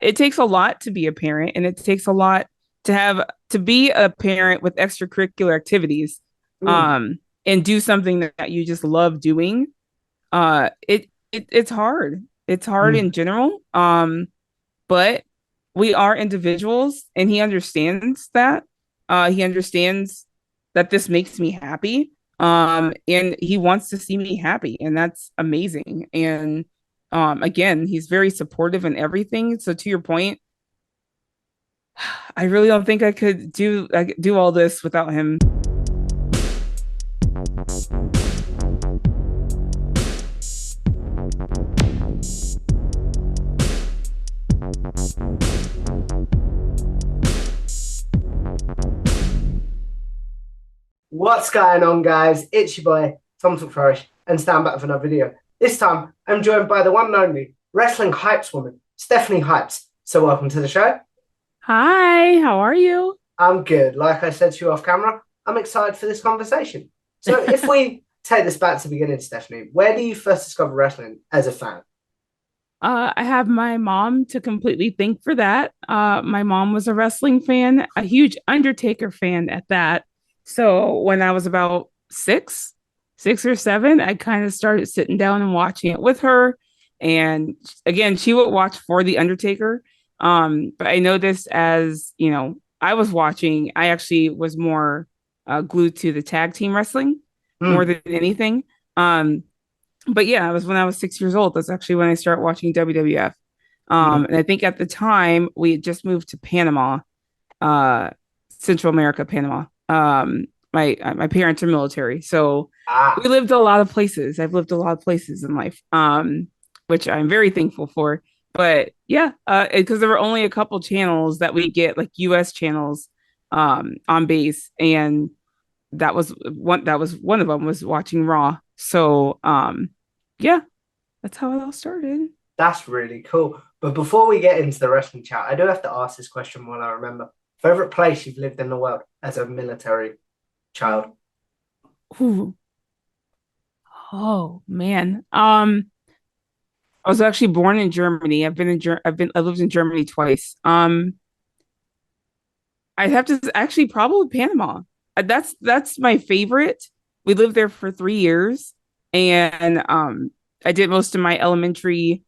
it takes a lot to be a parent, and it takes a lot to be a parent with extracurricular activities, Mm, um, and do something that you just love doing. It's hard. It's hard mm. in general. But we are individuals, and he understands that. He understands that this makes me happy. And he wants to see me happy, and that's amazing. And again, he's very supportive in everything. So to your point, I really don't think I could do all this without him. What's going on, guys? It's your boy, Tom Flourish, and stand back for another video. This time, I'm joined by the one and only wrestling hypes woman, Stephanie Hypes. So, welcome to the show. Hi, how are you? I'm good. Like I said to you off camera, I'm excited for this conversation. So, if we take this back to the beginning, Stephanie, where do you first discover wrestling as a fan? I have my mom to completely thank for that. My mom was a wrestling fan, a huge Undertaker fan at that. So when I was about six or seven, I kind of started sitting down and watching it with her. And again, she would watch for the Undertaker. But I noticed as I was watching, I actually was more glued to the tag team wrestling more Mm, than anything. Um, but yeah, it was when I was 6 years old. That's actually when I started watching WWF. mm. And I think at the time we had just moved to Panama, uh, Central America, Panama. My parents are military, so we Ah, lived a lot of places. I've lived a lot of places in life, which I'm very thankful for. But yeah, because there were only a couple channels that we get, like U.S. channels, on base, and that was one of them was watching Raw. So yeah, that's how it all started. that's really cool. But before we get into the wrestling chat, I do have to ask this question while I remember. Favorite place you've lived in the world as a military child? Ooh. Oh man. I was actually born in Germany. I lived in Germany twice. I'd have to actually probably Panama. That's my favorite. We lived there for 3 years, and I did most of my elementary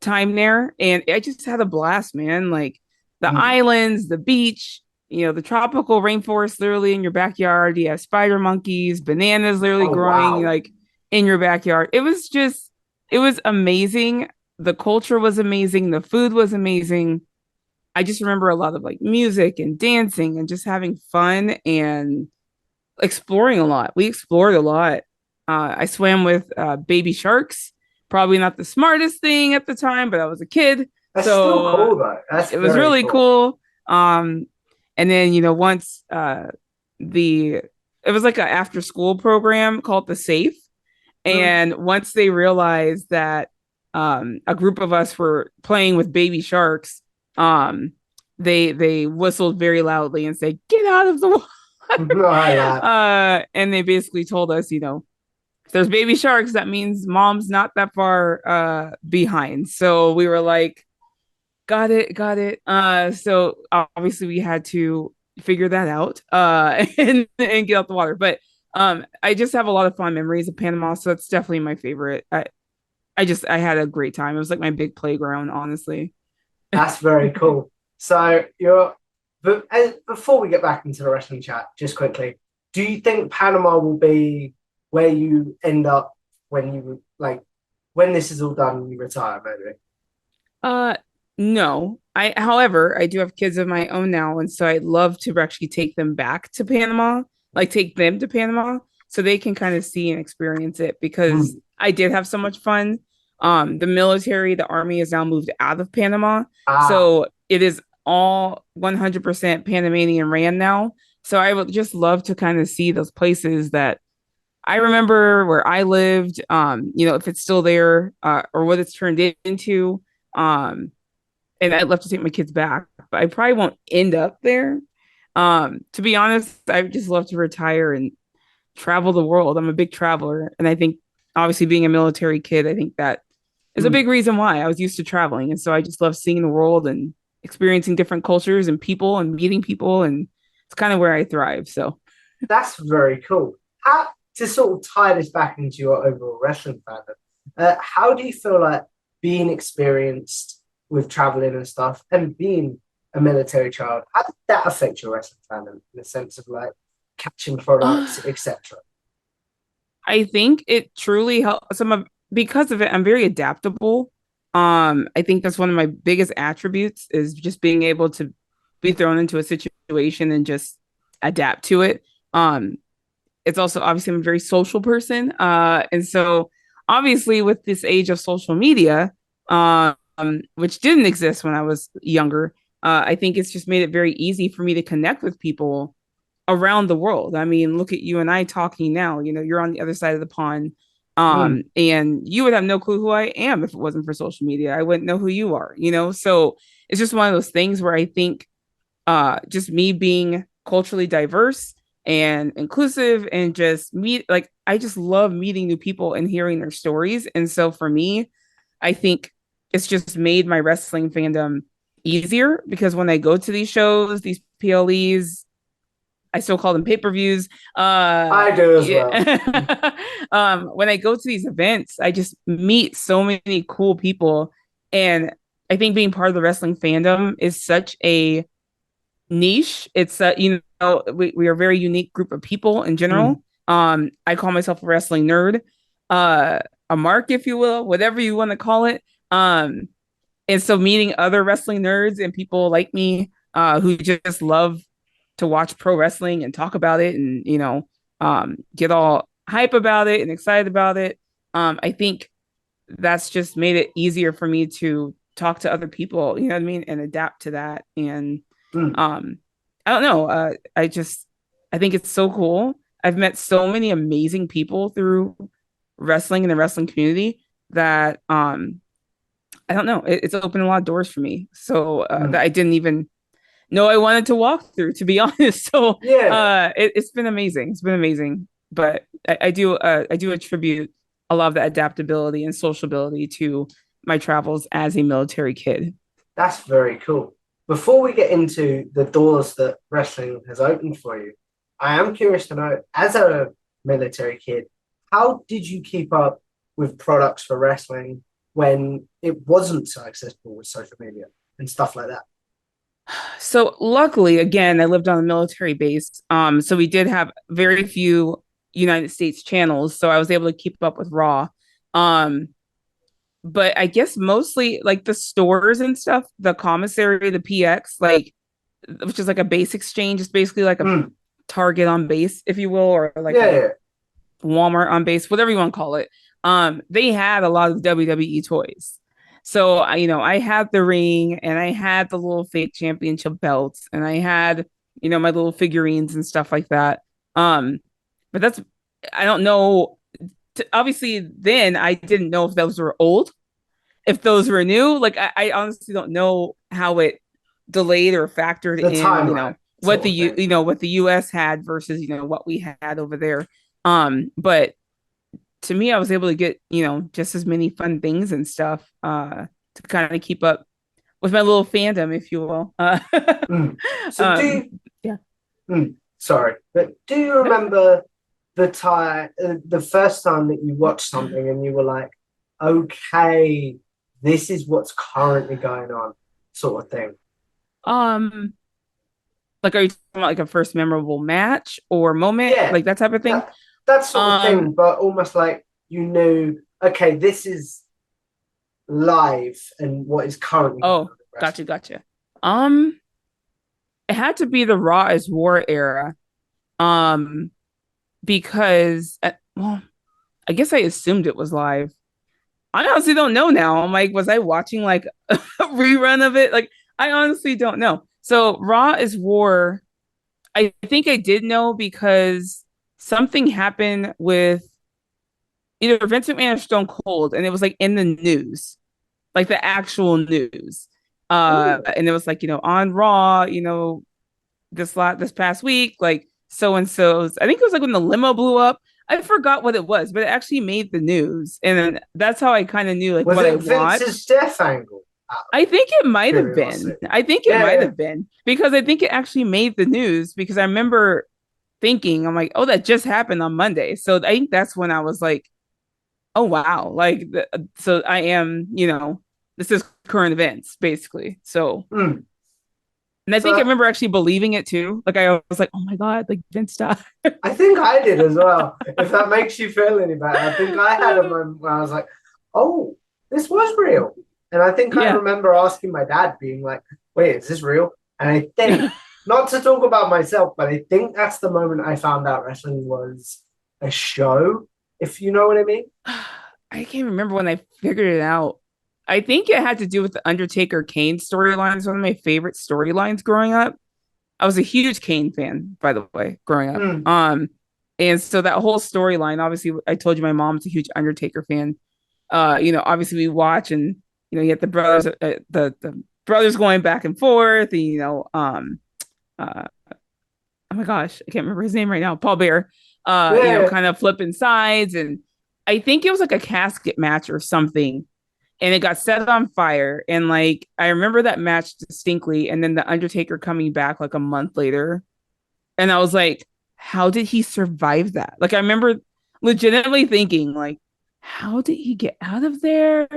time there, and I just had a blast, man. Like the Mm. islands, the beach, the tropical rainforest literally in your backyard. You have spider monkeys, bananas literally Oh, growing wow. like in your backyard. It was amazing. The culture was amazing. The food was amazing. I just remember a lot of like music and dancing and just having fun and exploring a lot. We explored a lot. I swam with baby sharks. Probably not the smartest thing at the time, but I was a kid, That's still so cool, though. That's it was very really cool. cool. And then once the it was like an after school program called the Safe, Mm. and once they realized that a group of us were playing with baby sharks, um, they whistled very loudly and said, "Get out of the water!" I laugh. And they basically told us, if there's baby sharks, that means mom's not that far behind. So we were like, got it, got it. So obviously we had to figure that out and get out the water. But I just have a lot of fond memories of Panama, so it's definitely my favorite. I had a great time. It was like my big playground, honestly. That's very cool. So you're, but before we get back into the wrestling chat, just quickly, do you think Panama will be where you end up when you like when this is all done and you retire, maybe? Uh, no. However, I do have kids of my own now, and so I'd love to actually take them back to Panama, like take them to Panama, so they can kind of see and experience it because Mm. I did have so much fun. The army has now moved out of Panama, Ah, so it is all 100% Panamanian ran now. So I would just love to kind of see those places that I remember where I lived, if it's still there, or what it's turned into. Um, and I'd love to take my kids back, but I probably won't end up there. To be honest, I would just love to retire and travel the world. I'm a big traveler, and I think obviously being a military kid, I think that is a big reason why. I was used to traveling, and so I just love seeing the world and experiencing different cultures and people and meeting people, and it's kind of where I thrive. So That's very cool. How to sort of tie this back into your overall wrestling fandom? How do you feel like being experienced with traveling and stuff, and being a military child? How did that affect your wrestling fandom in the sense of like catching products, etc.? I think it truly helps some of because of it, I'm very adaptable. I think that's one of my biggest attributes is just being able to be thrown into a situation and just adapt to it. Um, it's also obviously I'm a very social person. And so obviously with this age of social media, which didn't exist when I was younger, I think it's just made it very easy for me to connect with people around the world. I mean, look at you and I talking now. You know, you're on the other side of the pond. Mm, And you would have no clue who I am if it wasn't for social media. I wouldn't know who you are, you know? So it's just one of those things where I think just me being culturally diverse and inclusive and just meet like I just love meeting new people and hearing their stories. And so for me, I think it's just made my wrestling fandom easier because when I go to these shows, these PLEs, I still call them pay-per-views. I do as well. Yeah. When I go to these events, I just meet so many cool people. And I think being part of the wrestling fandom is such a niche. It's we are a very unique group of people in Mm, general. I call myself a wrestling nerd, uh, a mark, if you will, whatever you want to call it. Um, and so meeting other wrestling nerds and people like me who just love to watch pro wrestling and talk about it and get all hype about it and excited about it. I think that's just made it easier for me to talk to other people, you know what I mean, and adapt to that. And mm. um, I don't know. I think it's so cool. I've met so many amazing people through wrestling and the wrestling community that I don't know. It's opened a lot of doors for me. So that Mm. I didn't even know I wanted to walk through, to be honest. So Yeah, it's been amazing. It's been amazing. But I do attribute a lot of the adaptability and sociability to my travels as a military kid. that's very cool. Before we get into the doors that wrestling has opened for you, I am curious to know, as a military kid, how did you keep up with products for wrestling when it wasn't so accessible with social media and stuff like that? So luckily, again, I lived on a military base. So we did have very few United States channels, so I was able to keep up with Raw. Um, but I guess mostly like the stores and stuff, the commissary, the PX, like which is like a base exchange, it's basically like a Mm, Target on base, if you will, or like yeah, a yeah. Walmart on base, whatever you want to call it. They had a lot of WWE toys. So I had the ring and I had the little fake championship belts and I had, my little figurines and stuff like that. Um, but that's I don't know. Obviously, then I didn't know if those were old, if those were new. Like I honestly don't know how it delayed or factored The in, timeline sort of thing. what the US had versus, what we had over there. But to me, I was able to get, just as many fun things and stuff to kind of keep up with my little fandom, if you will. Mm. So do um, you, yeah. sorry, but do you No. remember the first time that you watched something and you were like, okay, this is what's currently going on, sort of thing? Um, like, are you talking about like a first memorable match or moment, Yeah, like that type of thing? that sort of Um, thing, but almost like you knew, okay, this is live and what is currently going oh, on in wrestling. gotcha. Um, it had to be the Raw is War era. Um, because well, I guess I assumed it was live. I honestly don't know now. I'm like, was I watching like a rerun of it? Like, I honestly don't know. So Raw is War. I think I did know because something happened with either Vince McMahon or Stone Cold, and it was like in the news, like the actual news. Oh, And it was like, on Raw, this past week, like so and so's. I think it was like when the limo blew up. I forgot what it was, but it actually made the news, and then that's how I kind of knew like Was what I it Vince's watched. death angle? Out of I think it might have been. curiosity. I think it Yeah, might yeah. have been because I think it actually made the news because I remember thinking, I'm like, oh, that just happened on Monday. So I think that's when I was like, oh wow, like so I am, this is current events basically. So Mm. and I think I So remember actually believing it too. Like I was like, oh my god, like Vince died. I think I did as well. If that makes you feel any better, I think I had a moment where I was like, "Oh, this was real," and I think I Yeah. remember asking my dad, being like, "Wait, is this real?" And I think, not to talk about myself, but I think that's the moment I found out wrestling was a show. If you know what I mean. I can't remember when I figured it out. I think it had to do with the Undertaker Kane storylines, one of my favorite storylines growing up. I was a huge Kane fan, by the way, growing up. Mm, And so that whole storyline, obviously, I told you my mom's a huge Undertaker fan. Obviously we watch and you get the brothers, the brothers going back and forth, and, uh, oh my gosh, I can't remember his name right now, Paul Bear, yeah. kind of flipping sides, and I think it was like a casket match or something, and it got set on fire, and like I remember that match distinctly, and then the Undertaker coming back like a month later, and I was like, how did he survive that? Like I remember legitimately thinking like, how did he get out of there?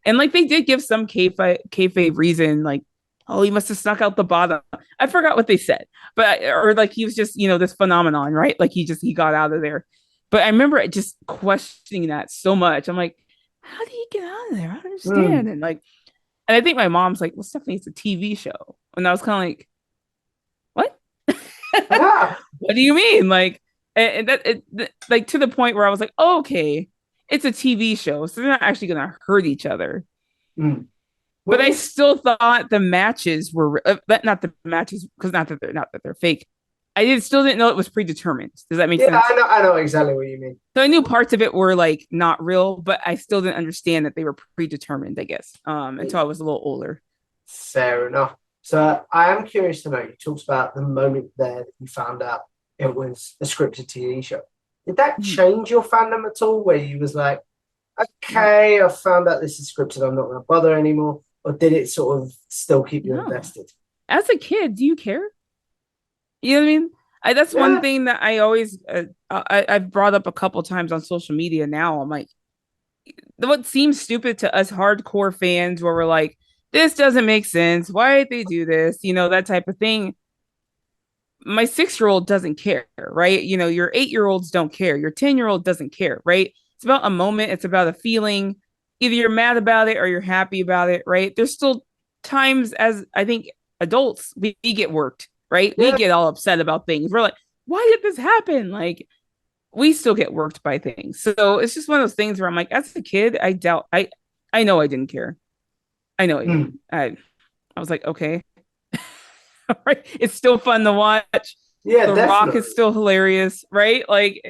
And like they did give some kayfabe reason, like, oh, he must have snuck out the bottom. I forgot what they said, but or like he was just this phenomenon, right? Like he got out of there. But I remember just questioning that so much. I'm like, how did he get out of there? I don't Mm, understand. And I think my mom's like, well, Stephanie, it's a TV show, and I was kind of like, what? ah, What do you mean? Like, and like to the point where I was like, oh, okay, it's a TV show, so they're not actually gonna hurt each other. mm. But When I you still thought the matches were not the matches because not that they're fake. I still didn't know it was predetermined. Does that make Yeah, sense? I know exactly what you mean. So I knew parts of it were like not real, but I still didn't understand that they were predetermined. I guess until I was a little older. Fair enough. So I am curious to know, you talked about the moment there that you found out it was a scripted TV show. Did that Mhm. change your fandom at all? Where you was like, No, okay, I found out this is scripted, I'm not going to bother anymore, or did it sort of still keep you no. invested? As a kid, do you care? You know what I mean? That's one Yeah, thing that I always I've brought up a couple times on social media. Now I'm like, what seems stupid to us hardcore fans, where we're like, this doesn't make sense. Why did they do this? That type of thing. My 6 year old doesn't care, right? Your 8 year olds don't care. Your 10-year old doesn't care, right? It's about a moment. It's about a feeling. Either you're mad about it or you're happy about it, right? There's still times as I think adults we get worked, right? We yeah. get all upset about things. We're like, why did this happen? Like we still get worked by things. So it's just one of those things where I'm like, as a kid, I know I didn't care. I know I Hmm. didn't. I was like, okay, right. It's still fun to watch. Yeah, The Rock is definitely. still hilarious, right? Like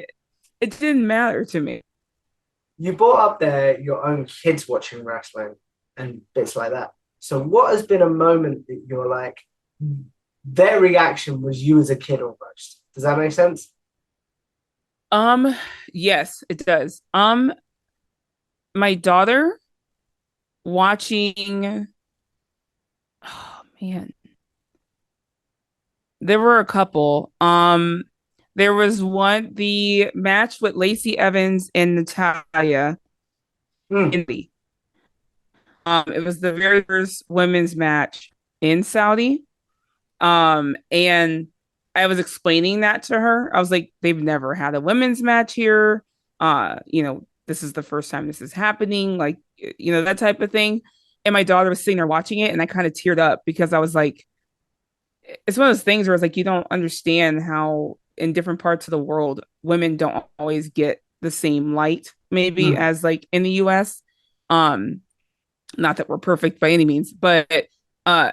it didn't matter to me. You brought up there your own kids watching wrestling and bits like that. So, what has been a moment that you're like, their reaction was you as a kid almost? Does that make sense? Um, yes, it does. My daughter watching. Oh man, there were a couple. There was the match with Lacey Evans and Natalia Mm, in the. It was the very first women's match in Saudi. And I was explaining that to her. I was like, they've never had a women's match here. This is the first time this is happening, like, that type of thing. And my daughter was sitting there watching it, and I kind of teared up because I was like, it's one of those things where it's like you don't understand how in different parts of the world women don't always get the same light, maybe mm. as like in the US. Um, Not that we're perfect by any means, but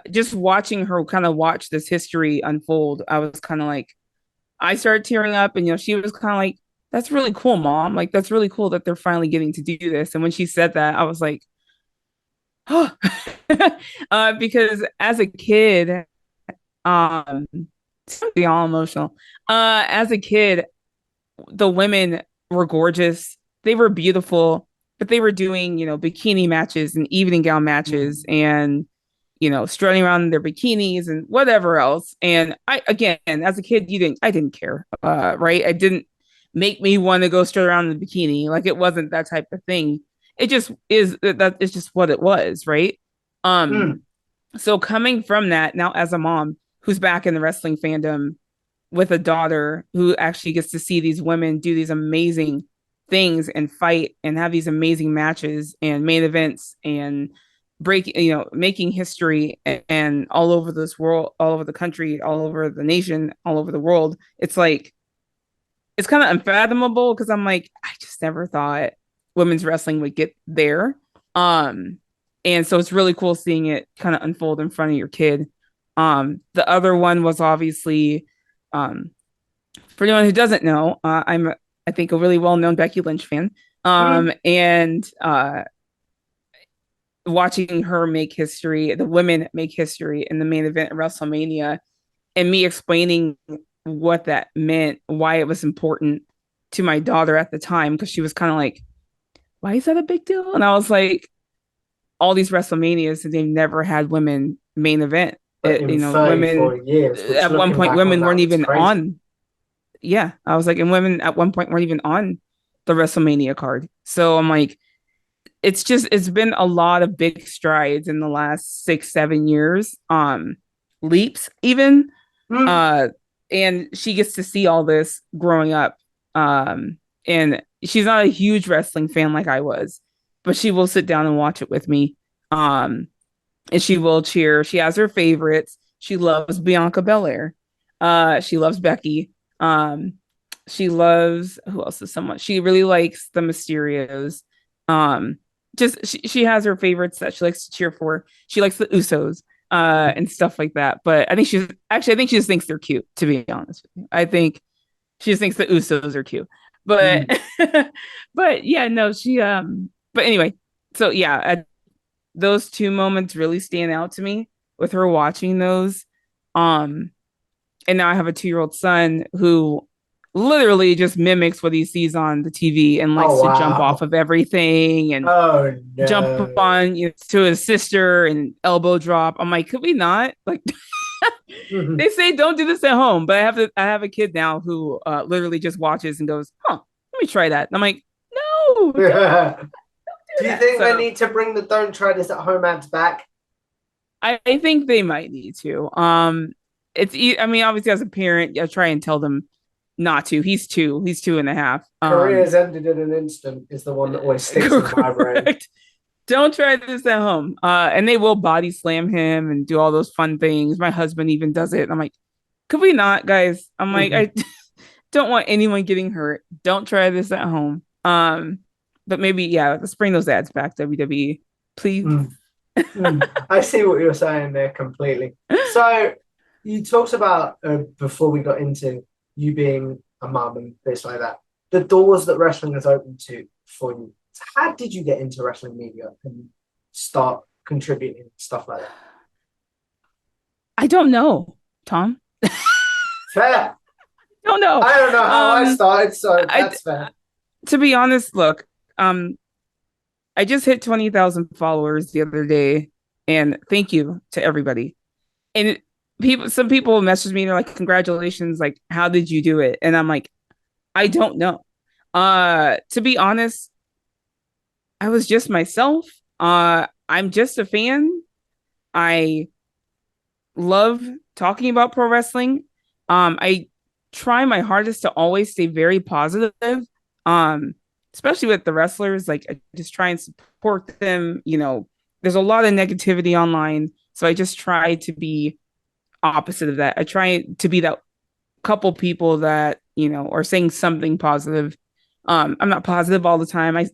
just watching her kind of watch this history unfold, I was kind of like, I started tearing up, and she was kind of like, that's really cool, mom, like that's really cool that they're finally getting to do this. And when she said that, I was like, oh. Because as a kid, um be all emotional, as a kid, the women were gorgeous. They were beautiful, but they were doing, bikini matches and evening gown matches Mm. and, strutting around in their bikinis and whatever else. And again, as a kid, I didn't care. Right. I didn't make me want to go strut around in the bikini. Like it wasn't that type of thing. It just is that it's just what it was. Right. Um, Mm. so coming from that now as a mom who's back in the wrestling fandom with a daughter who actually gets to see these women do these amazing things and fight and have these amazing matches and main events and making history and all over this world, all over the country, all over the nation, all over the world. It's like, it's kind of unfathomable because I'm like, I just never thought women's wrestling would get there. Um, and so it's really cool seeing it kind of unfold in front of your kid. The other one was obviously, um, for anyone who doesn't know, I think, a really well known Becky Lynch fan. Mm. And watching her make history, the women make history in the main event at WrestleMania, and me explaining what that meant, why it was important to my daughter at the time, because she was kind of like, why is that a big deal? And I was like, all these WrestleManias, they've never had women main event. But in Women 34 years, which at one looking point, back on women weren't that was even crazy. on. Yeah, I was like, and women at one point weren't even on the WrestleMania card. So I'm like, it's been a lot of big strides in the last 6 7 years, leaps even. Mm. uh and she gets to see all this growing up. And she's not a huge wrestling fan like I was, but she will sit down and watch it with me. um and she will cheer. She has her favorites. She loves Bianca Belair. She loves Becky. Um, she loves, who else is someone she really likes, the Mysterios. Um, just she has her favorites that she likes to cheer for. She likes the Usos and stuff like that. But I think she just thinks they're cute. To be honest with you, I think she just thinks the Usos are cute. But Mm. but yeah, no, she But anyway, so yeah, those two moments really stand out to me with her watching those. Um, and now I have a 2 year old son who literally just mimics what he sees on the TV and Oh likes to jump off wow. of everything and Oh jump no. on, to his sister and elbow drop. I'm like, could we not? Like Mhm. they say don't do this at home, but I have a kid now who literally just watches and goes, huh, let me try that. And I'm like, no, don't do Do you that. think they So need to bring the "Don't try this at home" ads back? I think they might need to. I mean, obviously, as a parent, I try and tell them not to. He's two. He's 2.5. Careers ended in an instant is the one that always sticks in my brain. Correct. Don't try this at home. And they will body slam him and do all those fun things. My husband even does it. I'm like, could we not, guys? I'm like, Mhm. I don't want anyone getting hurt. Don't try this at home. But maybe, yeah, let's bring those ads back, WWE, please. Mm. Mm. I see what you're saying there completely. So you talked about before we got into you being a mum and bits like that, the doors that wrestling has opened to for you. So how did you get into wrestling media and start contributing stuff like that? I don't know, Tom. Fair. Don't know. I don't know how I Um, started, so I that's fair. To be honest, look, I just hit 20,000 followers the other day, and thank you to everybody. And some people message me and they're like, "Congratulations! Like, how did you do it?" And I'm like, I don't know. To be honest, I was just myself. I'm just a fan. I love talking about pro wrestling. I try my hardest to always stay very positive. Um, Especially with the wrestlers, like I just try and support them. There's a lot of negativity online, so I just try to be opposite of that. I try to be that couple people that are saying something positive. I'm not positive all the time. I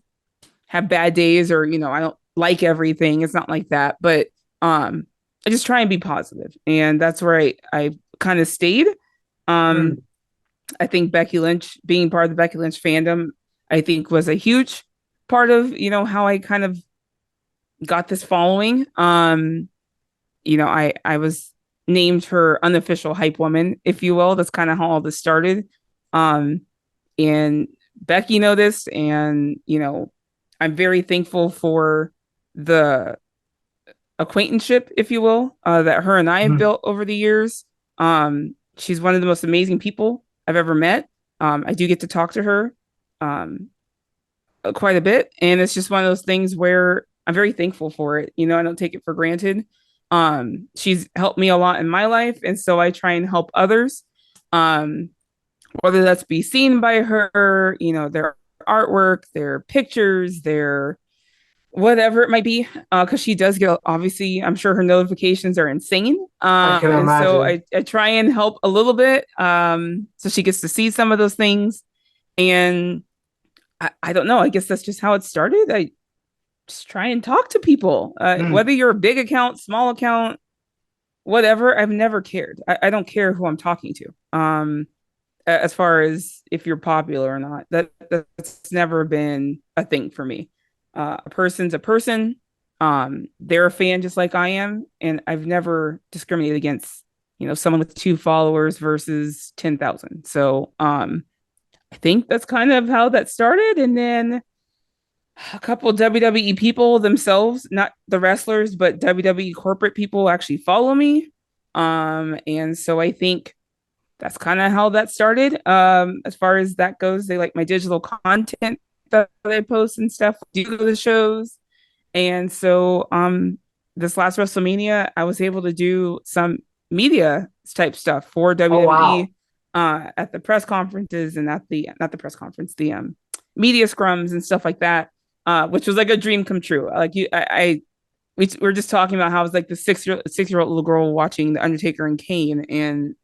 have bad days, or I don't like everything. It's not like that, but um, I just try and be positive, and that's where I kind of stayed. Um, Mm, I think Becky Lynch, being part of the Becky Lynch fandom, I think was a huge part of how I kind of got this following. I was named her unofficial hype woman, if you will. That's kind of how all this started. Um, and Becky noticed, and I'm very thankful for the acquaintanceship, if you will, that her and I have Mhm. built over the years. She's one of the most amazing people I've ever met. I do get to talk to her um, quite a bit, and it's just one of those things where I'm very thankful for it. I don't take it for granted. She's helped me a lot in my life, and so I try and help others. Um, whether that's be seen by her, their artwork, their pictures, their whatever it might be, because she does get, obviously, I'm sure her notifications are insane. I can And so imagine. I try and help a little bit, so she gets to see some of those things. And I don't know, I guess that's just how it started. I just try and talk to people, Mm. whether you're a big account, small account, whatever. I've never cared. I don't care who I'm talking to. As far as if you're popular or not. That's never been a thing for me. A person's a person. They're a fan just like I am, and I've never discriminated against someone with 2 followers versus 10,000. So I think that's kind of how that started, and then a couple of WWE people themselves, not the wrestlers, but WWE corporate people actually follow me. And so I think that's kind of how that started. As far as that goes, they like my digital content that I post and stuff. Do go to the shows, and so this last WrestleMania, I was able to do some media type stuff for Oh wow. WWE at the press conferences and at the not the press conference, the media scrums and stuff like that, which was like a dream come true. Like we were just talking about how I was like the 6-year old little girl watching the Undertaker and Kane, and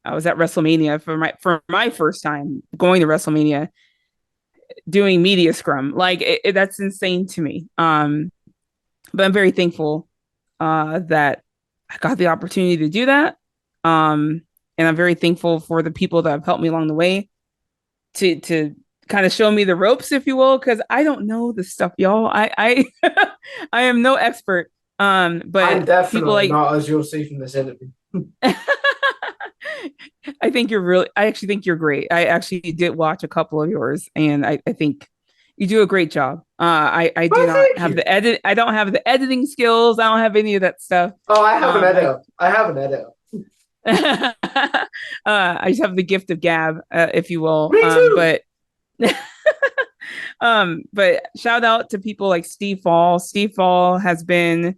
I was at WrestleMania for my first time going to WrestleMania, doing media scrum. Like that's insane to me. But I'm very thankful that I got the opportunity to do that. Um, and I'm very thankful for the people that have helped me along the way to kind of show me the ropes, if you will, because I don't know the stuff, y'all. I I am no expert. I'm But people definitely like not, as you'll see from this interview. I think you're really, I actually think you're great. I actually did watch a couple of yours, and I think you do a great job. I do Well, not thank have you. the edit. I don't have the editing skills. I don't have any of that stuff. Oh, I have an I editor. I have an editor. I just have the gift of gab, if you will. Me too. But shout out to people like Steve Fall. Steve Fall has been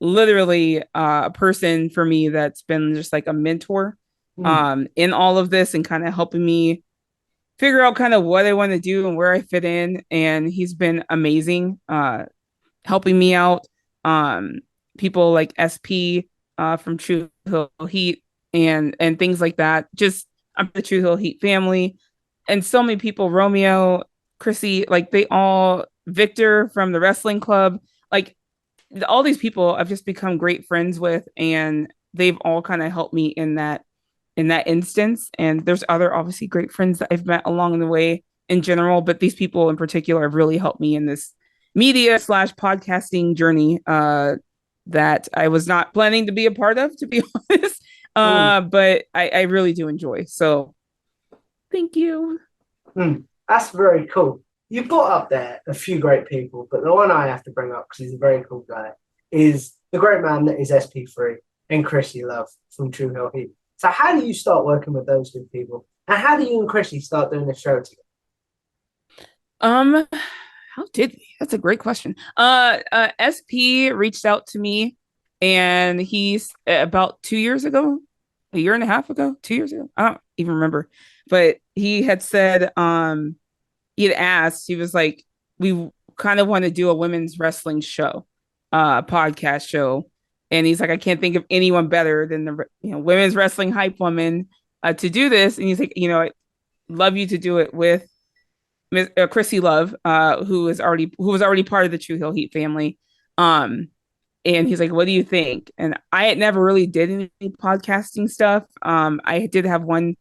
literally a person for me that's been just like a mentor Mm. in all of this, and kind of helping me figure out kind of what I want to do and where I fit in. And he's been amazing, helping me out. Um, People like SP from True Hill Heat and things like that. Just I'm the True Hill Heat family, and so many people. Romeo, Chrissy, like they all. Victor from the wrestling club, like all these people I've just become great friends with, and they've all kind of helped me in that instance. And there's other obviously great friends that I've met along the way in general, but these people in particular have really helped me in this media slash podcasting journey that I was not planning to be a part of, to be honest. Mm. But I really do enjoy. So thank you. Mm. That's very cool. You brought up there a few great people, but the one I have to bring up because he's a very cool guy is the great man that is SP3 and Chrissy Love from True Hill Heat. So, how do you start working with those two people? And how do you and Chrissy start doing the show together? Um, how did we? That's a great question. SP reached out to me, and he's about 2 years ago, a year and a half ago, 2 years ago. I don't even remember, but he had said, he had asked, he was like, we kind of want to do a women's wrestling show, podcast show. And he's like, I can't think of anyone better than the women's wrestling hype woman to do this. And he's like, I'd love you to do it with Chrissy Love, who was already part of the True Hill Heat family. Um, and he's like, "What do you think?" And I had never really did any podcasting stuff. I did have one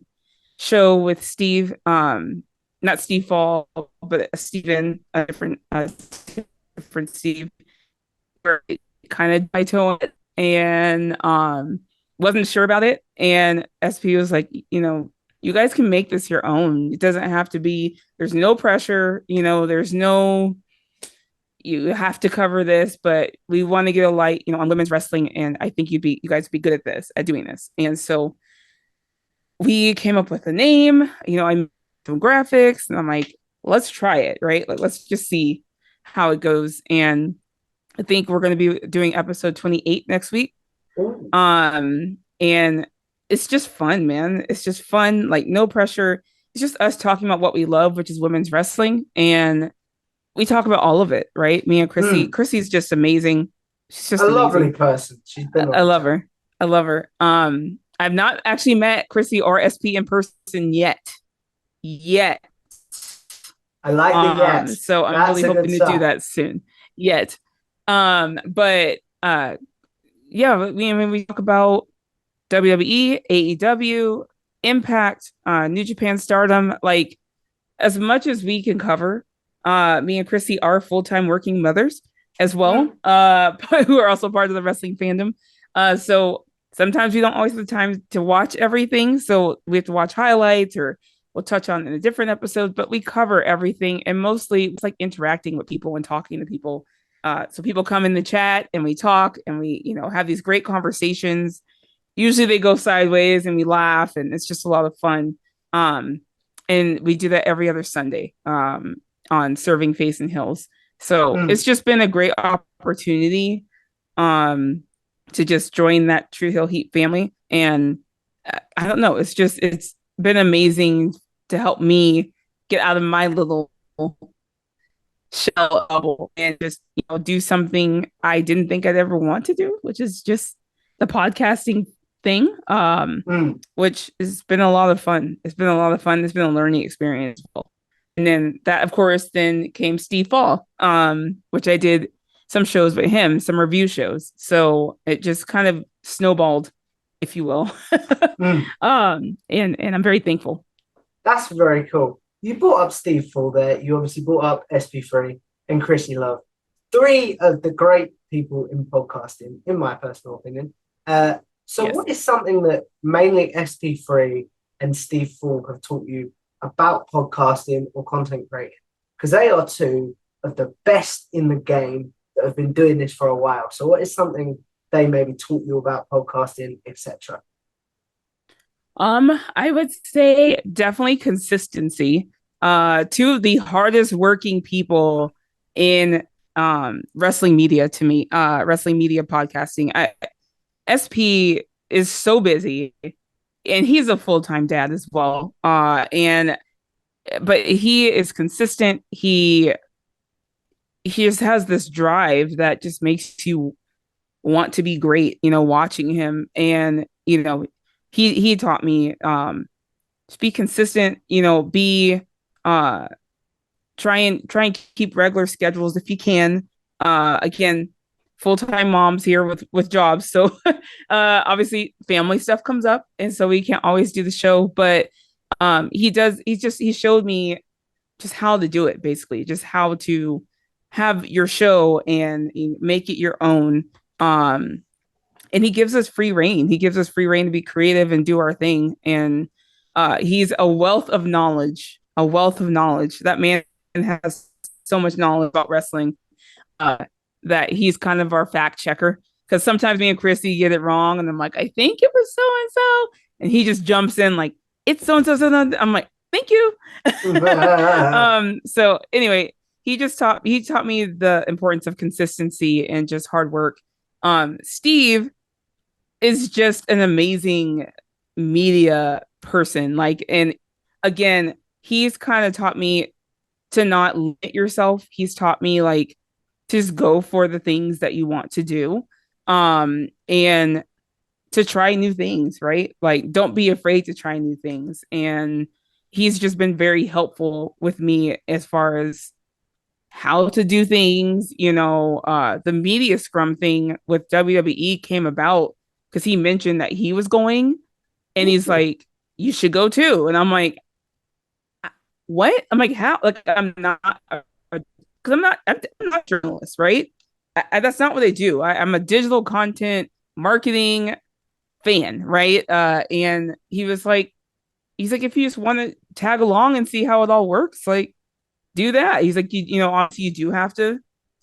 show with Steve, not Steve Fall, but Steven, a different Steve, where kind of my toe it, and wasn't sure about it. And SP was like, you guys can make this your own. It doesn't have to be, there's no pressure, there's no, you have to cover this, but we want to get a light, on women's wrestling. And I think you guys would be good at this, at doing this. And so we came up with a name, I made some graphics and I'm like, let's try it, right? Like, let's just see how it goes. And I think we're going to be doing episode 28 next week. Ooh. And it's just fun, man. It's just fun, like no pressure. It's just us talking about what we love, which is women's wrestling. And we talk about all of it, right? Me and Chrissy. Mm. Chrissy's just amazing. She's just A lovely amazing. person. She's been I on the love chat. her. I love her. I've not actually met Chrissy or SP in person yet. Yet. I like the yet. So I'm That's really a good hoping to do start. that soon. Yet. But yeah, we talk about WWE, AEW, Impact, New Japan Stardom, like as much as we can cover. Me and Chrissy are full-time working mothers as well, Mm. who are also part of the wrestling fandom. So sometimes we don't always have the time to watch everything. So we have to watch highlights or we'll touch on in a different episode, but we cover everything. And mostly it's like interacting with people and talking to people. So people come in the chat and we talk and we, have these great conversations. Usually they go sideways and we laugh and it's just a lot of fun. Um, and we do that every other Sunday on Serving Face and Hills. So Mm. it's just been a great opportunity um, to just join that True Hill Heat family. And I don't know, it's been amazing to help me get out of my little shell bubble and just do something I didn't think I'd ever want to do, which is just the podcasting thing. Mm. Which has been a lot of fun. It's been a lot of fun. It's been a learning experience. And then that, of course, then came Steve Fall, which I did some shows with him, some review shows. So it just kind of snowballed, if you will. Mm. And I'm very thankful. That's very cool. You brought up Steve Full there. You obviously brought up SP3 and Chrissy Love. Three of the great people in podcasting, in my personal opinion. So Yes. what is something that mainly SP3 and Steve Full have taught you about podcasting or content creating? Because they are two of the best in the game that have been doing this for a while. So what is something they maybe taught you about podcasting, etc.? I would say definitely consistency. Two of the hardest working people in wrestling media to me, wrestling media podcasting. SP is so busy and he's a full-time dad as well. But he is consistent. He just has this drive that just makes you want to be great, watching him. And, he taught me just be consistent, be uh try and keep regular schedules if you can. Again, full-time moms here with jobs. So obviously family stuff comes up and so we can't always do the show, but he showed me just how to do it, basically, just how to have your show and make it your own. And he gives us free reign. He gives us free reign to be creative and do our thing. And he's a wealth of knowledge, a wealth of knowledge. That man has so much knowledge about wrestling uh, that he's kind of our fact checker. Because sometimes me and Chrissy get it wrong, and I'm like, I think it was so and so, and he just jumps in like, it's so and so. I'm like, thank you. So anyway, he taught me the importance of consistency and just hard work. Steve is just an amazing media person. Like, and again, he's kind of taught me to not limit yourself. He's taught me like just go for the things that you want to do. And to try new things, right? Like don't be afraid to try new things. And he's just been very helpful with me as far as how to do things. The media scrum thing with WWE came about because he mentioned that he was going and he's like, you should go too. And I'm like, what? I'm like, how? Like, I'm not a journalist, right? That's not what I do. I'm a digital content marketing fan, right? And he was like, he's like, if you just want to tag along and see how it all works, like do that. He's like, you know, obviously you do have to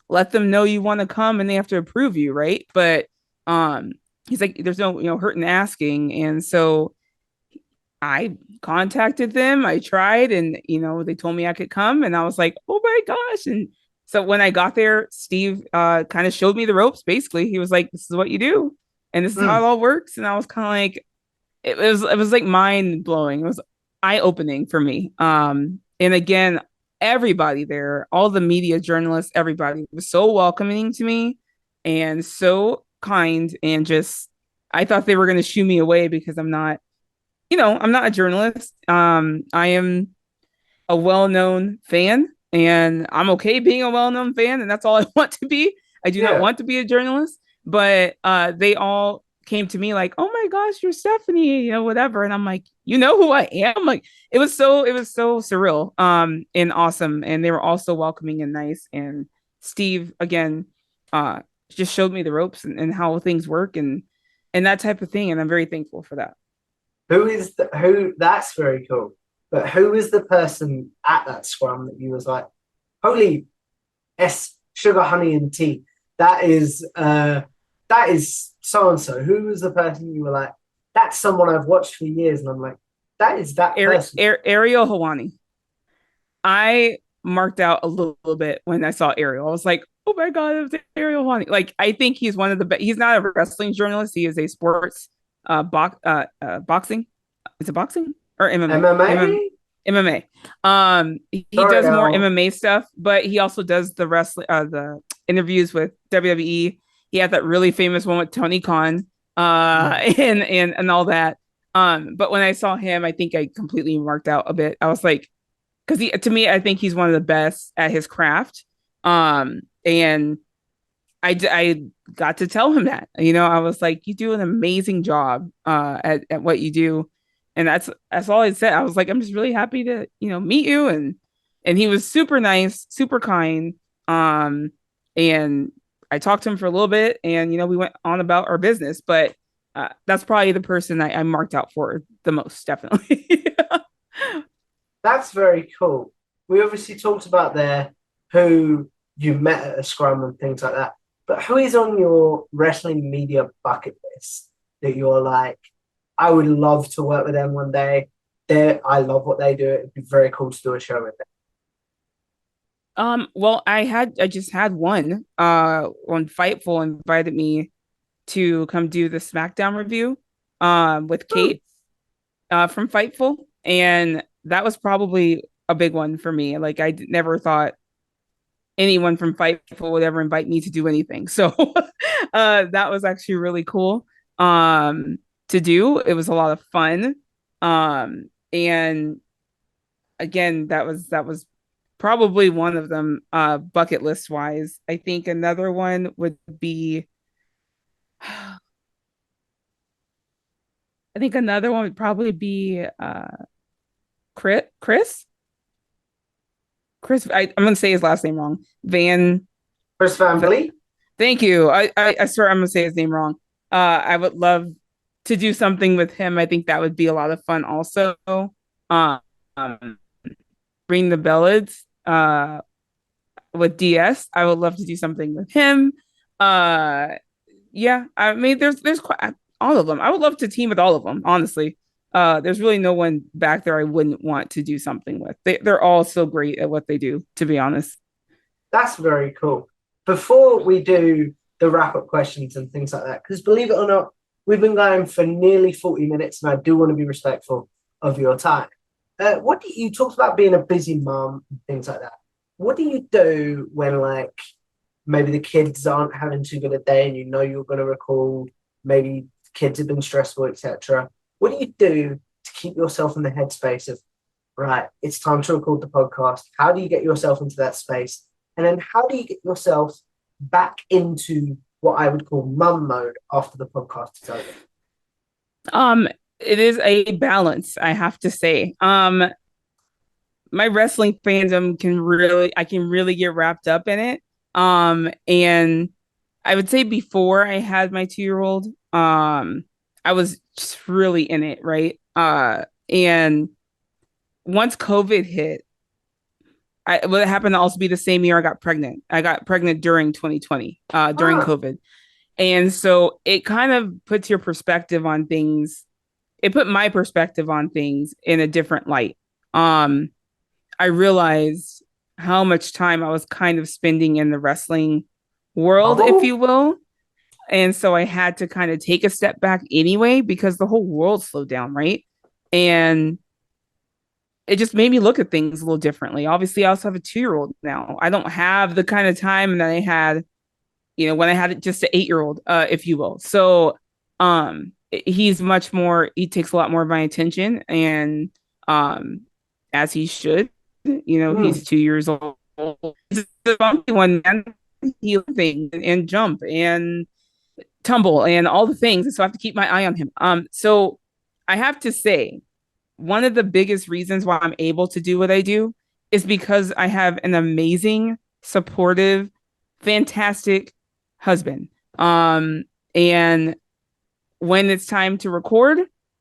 let them know you want to come and they have to approve you, right? But um, he's like, there's no, hurt in asking. And so I contacted them. I tried, and they told me I could come, and I was like, "Oh my gosh!" And so when I got there, Steve kind of showed me the ropes. Basically, he was like, "This is what you do, and this is how Mm, it all works." And I was kind of like, it was like mind blowing. It was eye opening for me. And again, everybody there, all the media journalists, everybody was so welcoming to me and so kind, and just I thought they were going to shoo me away because I'm not a journalist. I am a well-known fan, and I'm okay being a well-known fan, and that's all I want to be. I do not yeah. want to be a journalist, but they all came to me like, "Oh my gosh, you're Stephanie," whatever, and I'm like, "You know who I am?" Like it was so surreal, and awesome, and they were all so welcoming and nice. And Steve again, uh, just showed me the ropes and how things work and that type of thing, and I'm very thankful for that. Who? That's very cool. But who was the person at that scrum that you was like, holy S sugar, honey, and tea? That is that is so and so. Who was the person you were like, that's someone I've watched for years, and I'm like, that is that person. Ariel Hawani. I marked out a little bit when I saw Ariel. I was like, oh my God, it was Ariel Hawani. Like, I think he's one of the best. He's not a wrestling journalist. He is a sports boxing. Is it boxing or MMA? MMA? MMA. He Sorry, does more Al. MMA stuff, but he also does the wrestling, the interviews with WWE. He had that really famous one with Tony Khan, Mm. and all that. But when I saw him, I think I completely marked out a bit. I was like, because to me, I think he's one of the best at his craft. And I got to tell him that, I was like, you do an amazing job at what you do. And that's all I said. I was like, I'm just really happy to, meet you. And he was super nice, super kind. Um, and I talked to him for a little bit and, we went on about our business, but that's probably the person I marked out for the most, definitely. That's very cool. We obviously talked about there who you met at a scrum and things like that. But who is on your wrestling media bucket list that you're like, I would love to work with them one day. I love what they do. It'd be very cool to do a show with them. Well, I just had one when Fightful invited me to come do the SmackDown review with Hmm, Kate from Fightful, and that was probably a big one for me. Like never thought anyone from Fightful would ever invite me to do anything. So that was actually really cool to do. It was a lot of fun. And again, that was probably one of them bucket list wise. I think another one would be I think another one would probably be Chris. I'm gonna say his last name wrong. Chris Van Va- Vliet? Thank you. I swear I'm gonna say his name wrong. I would love to do something with him. I think that would be a lot of fun. Also, um, Bring the Bellids with DS. I would love to do something with him. Uh, yeah. I mean, there's quite all of them. I would love to team with all of them. Honestly, there's really no one back there I wouldn't want to do something with. They're all so great at what they do. To be honest. That's very cool. Before we do the wrap up questions and things like that, because believe it or not, we've been going for nearly 40 minutes and I do want to be respectful of your time. What do you talked about being a busy mom and things like that? What do you do when like maybe the kids aren't having too good a day and you know you're going to record, maybe kids have been stressful, etc. What do you do to keep yourself in the headspace of right, it's time to record the podcast? How do you get yourself into that space? And then how do you get yourself back into what I would call mum mode after the podcast is over? Um, it is a balance, I have to say. My wrestling fandom I can really get wrapped up in it. And I would say before I had my 2-year old, I was just really in it, right? And once COVID hit, what happened to also be the same year I got pregnant. I got pregnant during 2020, during Ah, COVID. And so it kind of puts your perspective on things. It put my perspective on things in a different light. Um, I realized how much time I was kind of spending in the wrestling world, if oh, you will. And so I had to kind of take a step back anyway because the whole world slowed down, right? And it just made me look at things a little differently. Obviously, I also have a 2 year old now. I don't have the kind of time that I had, when I had just an 8 year old, if you will. So he's much more, he takes a lot more of my attention, and um, as he should, mm, he's 2 years old. He's the funky one, man. He thing and jump and tumble and all the things. So I have to keep my eye on him. So I have to say, one of the biggest reasons why I'm able to do what I do is because I have an amazing, supportive, fantastic husband. And when it's time to record,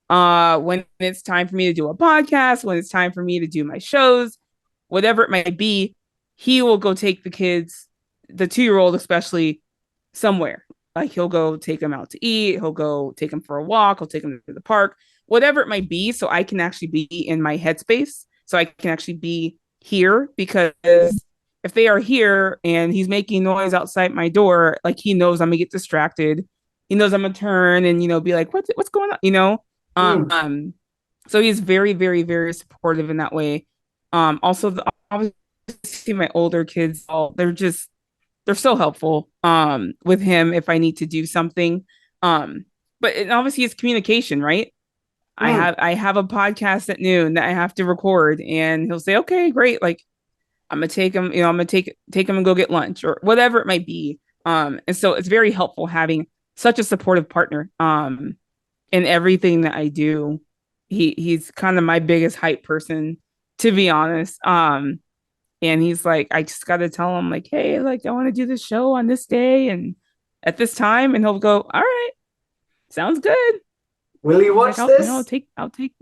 when it's time for me to do a podcast, when it's time for me to do my shows, whatever it might be, he will go take the kids, the 2 year old especially, somewhere. Like he'll go take them out to eat, he'll go take them for a walk, he'll take them to the park, whatever it might be, so I can actually be in my headspace, so I can actually be here. Because if they are here and he's making noise outside my door, like he knows I'm gonna get distracted. He knows I'm gonna turn and be like, what's going on? mm, Um, so he's very, very, very supportive in that way. Also, obviously, my older kids, they're so helpful with him if I need to do something. Um, but obviously, it's communication, right? mm. I have a podcast at noon that I have to record, and he'll say, "Okay, great. Like I'm gonna take him. I'm gonna take him and go get lunch or whatever it might be." And so it's very helpful having such a supportive partner. In everything that I do. He's kind of my biggest hype person, to be honest. And he's like, I just got to tell him like, hey, like I want to do this show on this day and at this time, and he'll go, all right, sounds good. Will you He's like, watch this? I'll take.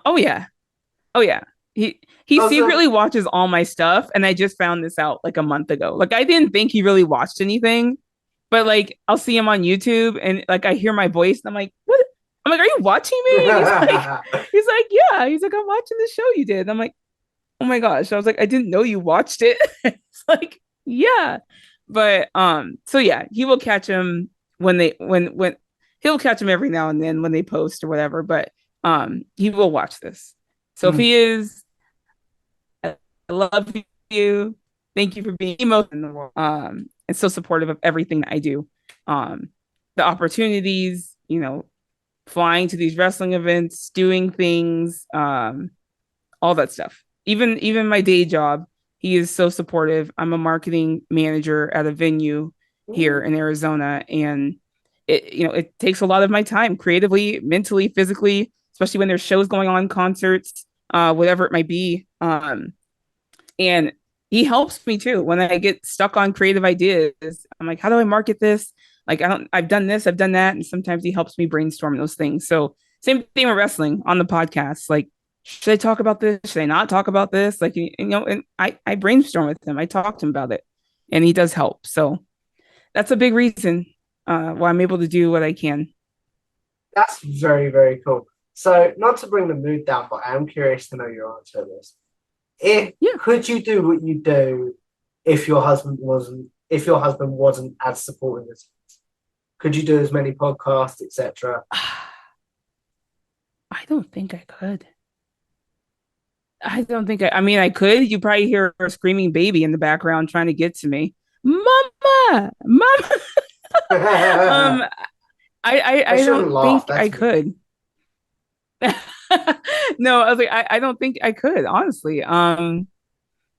Oh yeah, oh yeah. He Also, secretly watches all my stuff, and I just found this out like a month ago. Like I didn't think he really watched anything, but like I'll see him on YouTube, and like I hear my voice, and I'm like, what? I'm like, are you watching me? And he's like, yeah. He's like, I'm watching the show you did. And I'm like, oh my gosh. I was like, I didn't know you watched it. It's like, yeah. But so yeah, he will catch him when he'll catch him every now and then when they post or whatever. But he will watch this. So if mm, he is, I love you. Thank you for being most in the world. And so supportive of everything that I do. Um, the opportunities, flying to these wrestling events, doing things, all that stuff. Even my day job, he is so supportive. I'm a marketing manager at a venue here mm, in Arizona, and it takes a lot of my time creatively, mentally, physically, especially when there's shows going on, concerts, whatever it might be. And he helps me too when I get stuck on creative ideas. I'm like, how do I market this? Like, I've done this, I've done that, and sometimes he helps me brainstorm those things. So same thing with wrestling on the podcast. Like, should I talk about this? Should I not talk about this? Like, and I brainstorm with him. I talk to him about it, and he does help. So that's a big reason why I'm able to do what I can. that's very, very cool. So, not to bring the mood down, but I am curious to know your answer to this. If Yeah. could you do what you do if your husband wasn't as supportive as you? Could you do as many podcasts, etc.? I don't think I could. I don't think I mean, I could. You probably hear a screaming baby in the background trying to get to me. Mama, mama. I um, I shouldn't don't laugh. think I That's me. could. No, I was like, I don't think I could, honestly.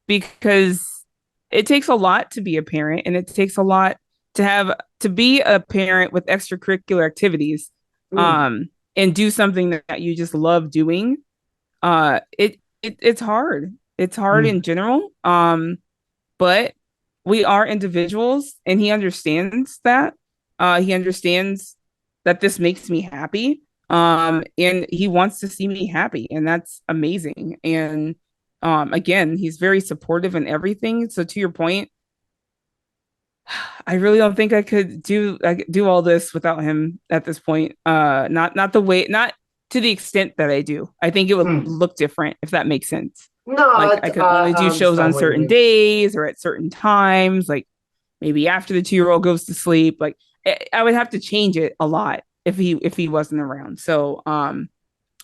Because it takes a lot to be a parent, and it takes a lot to be a parent with extracurricular activities, Mm, and do something that you just love doing. It's hard. It's hard mm, in general. But we are individuals, and he understands that. He understands that this makes me happy. And he wants to see me happy, and that's amazing. And again, he's very supportive in everything. So to your point, I really don't think I could do all this without him at this point. Not the way, not to the extent that I do. I think it would Mm. look different if that makes sense. No, Like I could only I do shows understand on what you certain mean. days or at certain times, like maybe after the 2 year old goes to sleep. Like I would have to change it a lot if he wasn't around. So I'm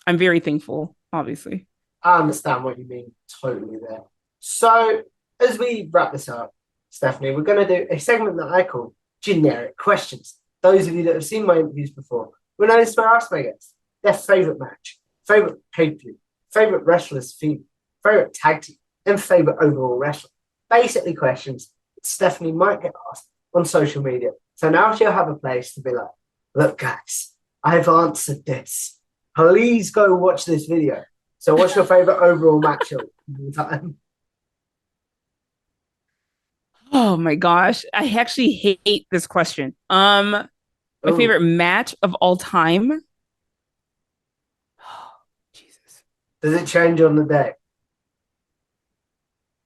very thankful, obviously. I understand what you mean totally there. So, as we wrap this up, Stephanie, we're going to do a segment that I call generic questions. Those of you that have seen my interviews before will know this where I ask my guests their favorite match, favorite pay per view, favorite wrestler's feud, favorite tag team, and favorite overall wrestler. Basically, questions that Stephanie might get asked on social media. So now she'll have a place to be like, look, guys, I've answered this. Please go watch this video. So, what's your favorite overall match of all time? Oh my gosh, I actually hate this question. My Oh, favorite match of all time. Jesus. does it change on the day?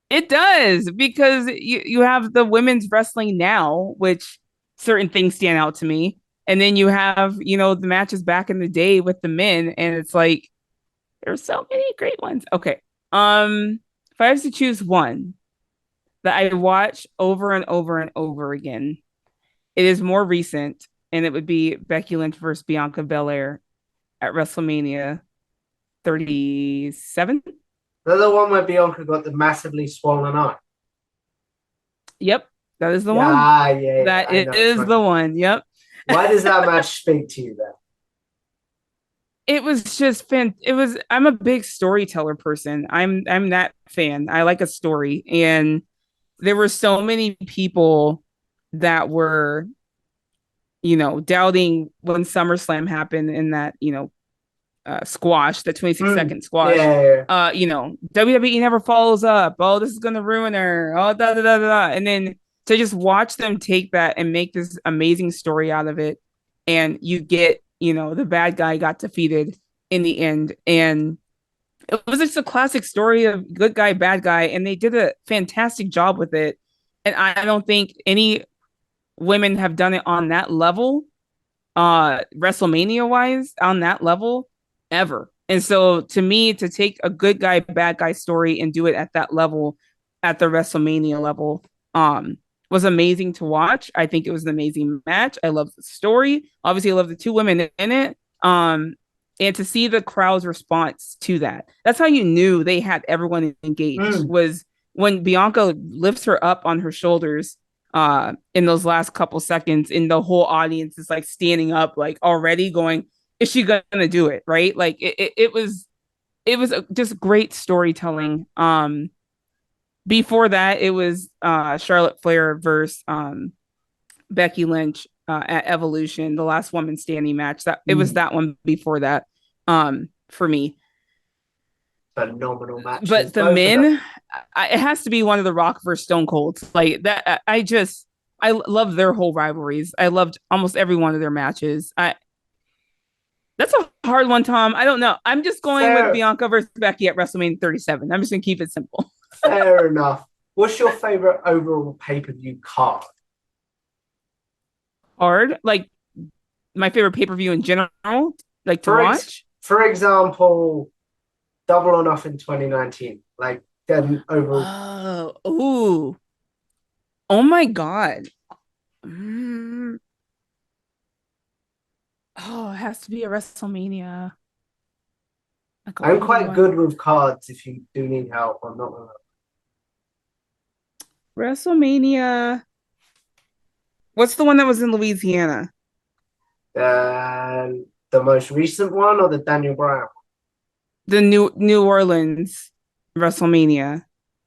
It does because you have the women's wrestling now, which certain things stand out to me. And then you have, the matches back in the day with the men, and it's like there's so many great ones. Okay. If I have to choose one that I watch over and over and over again, it is more recent, and it would be Becky Lynch versus Bianca Belair at WrestleMania 37. The other one where Bianca got the massively swollen eye. Yep, that is the one. Yeah, yeah, That I know it's is one. the one. Yep. Why does that match speak to you then? It was just I'm a big storyteller person. I'm that fan. I like a story. And there were so many people that were, doubting when SummerSlam happened in that, squash, the 26 Mm, second squash. yeah, yeah, WWE never follows up. Oh, this is gonna ruin her. Oh, da da da da. And then to just watch them take that and make this amazing story out of it, and you get, the bad guy got defeated in the end, and it was just a classic story of good guy, bad guy, and they did a fantastic job with it. And I don't think any women have done it on that level, WrestleMania wise, on that level ever. And so to me, to take a good guy, bad guy story and do it at that level, at the WrestleMania level, was amazing to watch. I think it was an amazing match. I love the story. Obviously, I love the two women in it. And to see the crowd's response to that. That's how you knew they had everyone yeah. engaged, was when Bianca lifts her up on her shoulders in those last couple seconds, and the whole audience is like standing up, like already going, is she gonna do it? Right? Like it was just great storytelling. Before that, it was Charlotte Flair versus Becky Lynch at Evolution, the last woman standing match. That it was Mm, that one before that, for me. phenomenal matches, But the both of them. men, it has to be one of the Rock versus Stone Colds. Like that, I love their whole rivalries. I loved almost every one of their matches. That's a hard one, Tom. I don't know. I'm just going with Fair, Bianca versus Becky at WrestleMania 37. I'm just gonna keep it simple. fair enough. What's your favorite overall pay per view card? Hard, like my favorite pay per view in general, like to watch. For example, Double or Nothing 2019. Like then overall. Ooh, oh my god. Mm, oh, it has to be a WrestleMania, like an I'm older quite one. good with cards if you do need help. I'm not gonna. WrestleMania. What's the one that was in Louisiana? The most recent one or the Daniel Bryan? The New Orleans WrestleMania,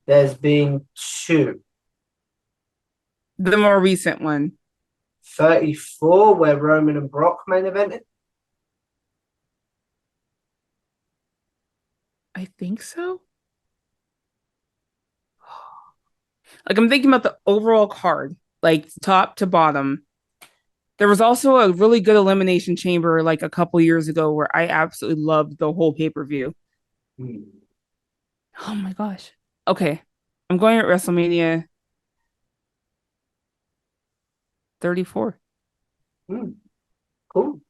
There's been two. the more recent one. 34 where Roman and Brock main evented. I think so. Like I'm thinking about the overall card, like top to bottom. There was also a really good Elimination Chamber like a couple years ago where I absolutely loved the whole pay-per-view. Hmm. Oh my gosh. Okay. I'm going at WrestleMania 34. Hmm. Cool.